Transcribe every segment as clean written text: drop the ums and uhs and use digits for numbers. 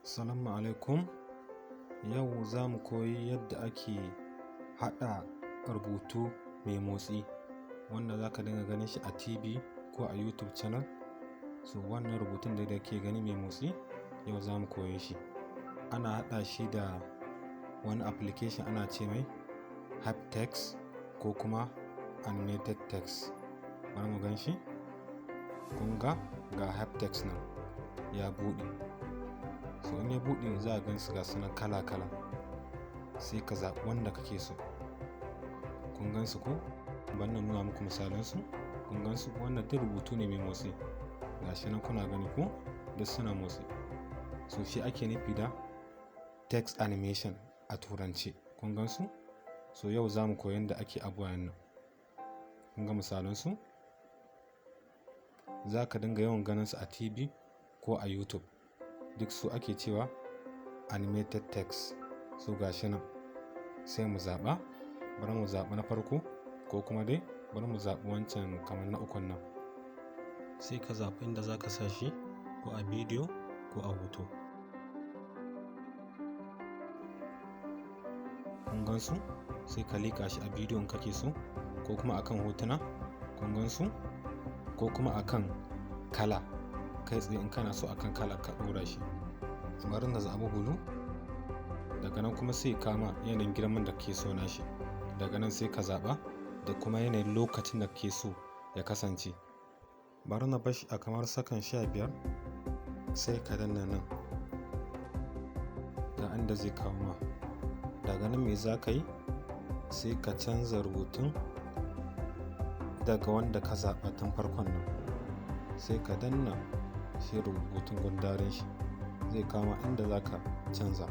Assalamu alaikum. Yau za mu koyi yadda ake haɗa rubutu mai motsi wanda za ka dinga ganin shi a TV ko a YouTube channel. So wannan rubutun da ke gani mai motsi yau za mu koye shi. Ana haɗa shi da wani application ana ce mai HyperText ko kuma Animated Text. Bari mu gan shi. Kun ga HyperText nan ya buɗe. So in ya buɗe za a gan su ga sunan kala-kala, sai ka zaɓi wanda kake so. Kun gan su ko? Bari na nuna muku misalan su. Kun gan su? Wannan duk rubutu ne mai motsi. Ga shi nan kuna gani ko? Duk suna motsi. So shi ake nufi da text animation a turance. Kun gan su? So yau za mu koyi yadda ake abubuwan nan. Kun ga misalan su? Za ka dinga yawan ganin su a TV ko a YouTube. Duk su ake cewa animated text. So ga shi nan sai mu zaɓa. Bari mu zaɓi na farko ko kuma dai bari mu zaɓi wancan kamar na ukun nan. Sai ka zaɓi inda za ka sa shi ko a bidiyo ko a hoto. Kun gan su? Sai ka liƙa shi a bidiyon kake so ko kuma akan hotuna. Kun gan su? Ko kuma akan kala. Kai tsaye in kana so akan kala ka ɗora shi. Bari na zaɓi bulu. Daga nan kuma sai kama yanayin girman da ke so na shi. Daga nan sai ka zaɓa da kuma yanayin lokacin da ke so ya kasance. Bari na bar shi a kamar sakan 15. Sai ka danna nan. Ga inda zai kawo ma. Daga nan me za ka yi? Sai ka canza rubutun daga wanda ka zaɓa tun farkon nan. Sai ka danna shi rubutun gundarin shi. Zai kama inda za ka canza.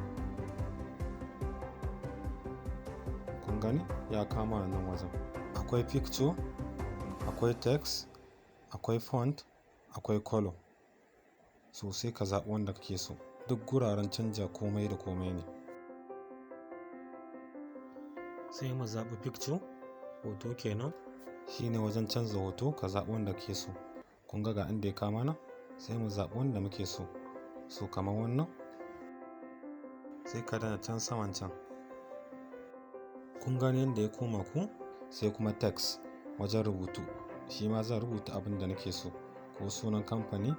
Kun gani? Ya kama nan wajen. Akwai picture, akwai text, akwai font, akwai color. So sai ka zaɓi wanda kake so. Duk guraren canja komai da komai ne. Sai mu zaɓi picture, hoto kenan. Shi ne wajen canza hoto ka zaɓi wanda kake so. Kun ga inda ya kama nan? Sai mu zaɓi wanda muke so. So kamar wannan. Sai ka danna can saman can. Kun gani yadda ya koma ku? Sai kuma text wajen rubutu. Shi ma zan rubuta abin da nake so, ko sunan kamfani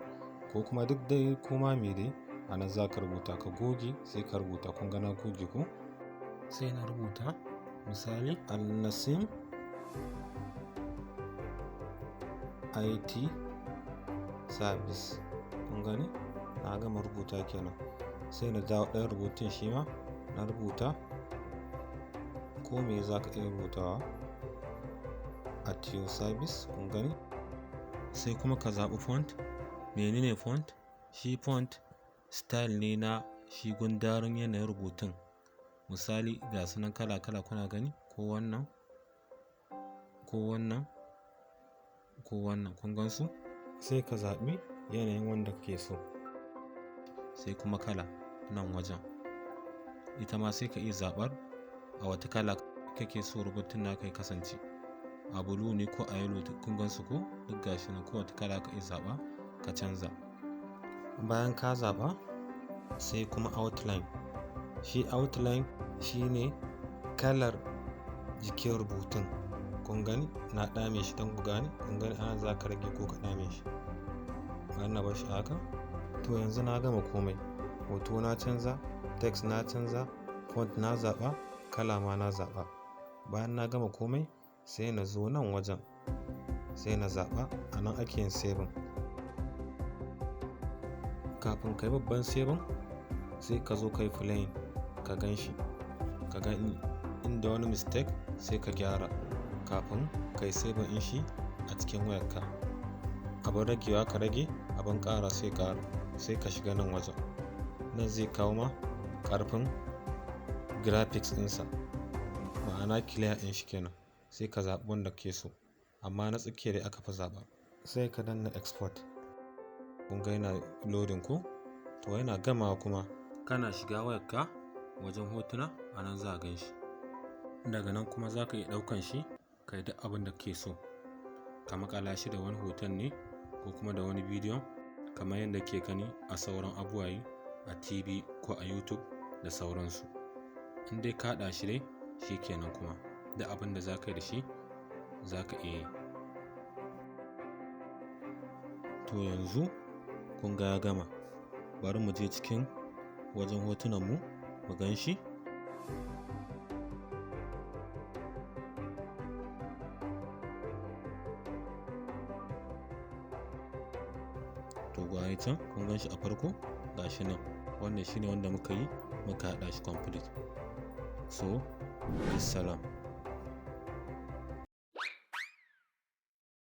ko kuma duk dai koma me dai a nan za ka rubuta. Ka goge sai ka rubuta. Kun ga na goge ko? Sai na rubuta misali Al-Nasim IT Service. Kun gani? Na gama rubuta kenan. Sai na dawo ɗayan rubutun shi ma na rubuta. Ko me za ka iya rubutawa at your service. Kun gani? Sai kuma ka zaɓi font. Menene font? Shi font style ne na shi gundarin yanayin rubutun. Misali ga su nan kala-kala kuna gani? Ko wannan, ko wannan, ko wannan. Kun gan su? Sai ka zaɓi yanayin wanda kake so. Sai kuma kala nan wajen. Ita ma sai ka iya zaɓar a wata kala kake so rubutun naka ya kasance. A blue ne ko a yellow. Kun gan su ko? Duk gashi nan ko wata kala ka iya zaɓa ka canza. Bayan ka zaɓa sai kuma outline. Shi outline shi ne kalar jikin rubutun. Kun gani? Na ɗame shi don ku gane. Kun gani ana za ka rage ko ka ɗame shi. Bari na bar shi haka. To yanzu na gama komai. Hoto na canza, text na canza, font na zaɓa, kala ma na zaɓa. Bayan na gama komai sai na zo nan wajen. Sai na zaɓa. A nan ake yin saving. Kafin ka yi babban saving sai ka zo ka yi playing ka gan shi. Ka ga inda wani mistake sai ka gyara kafin ka yi saving ɗin shi a cikin wayarka. Abin ragewa ka rage, abin ƙara sai ƙara. Sai ka shiga nan wajen. Nan zai kawo ma ƙarfin graphics ɗinsa. Ma'ana clear ɗin shi kenan. Sai ka zaɓi wanda kake so. Amma na tsakiya dai aka fi zaɓa. Sai ka danna export. Kun ga yana loading ko? To yana gamawa kuma kana shiga wayarka wajen hotuna a nan za a gan shi. Daga nan kuma za ka iya ɗaukan shi ka yi duk abin da kake so. Ka maƙala shi da wani hoton ne ko kuma da wani bidiyon kamar yadda ke gani a sauran abubuwa a TV ko a YouTube da sauransu. In dai ka haɗa shi dai shi kenan, kuma da abin da za ka yi da shi za ka iya yi. To yanzu kun ga ya gama, bari mu je cikin wajen hotunan mu gan shi. To ga can kun gan shi a farko, ga shi nan, wannan shine wanda muka yi muka haɗa shi complete. So, bisalam.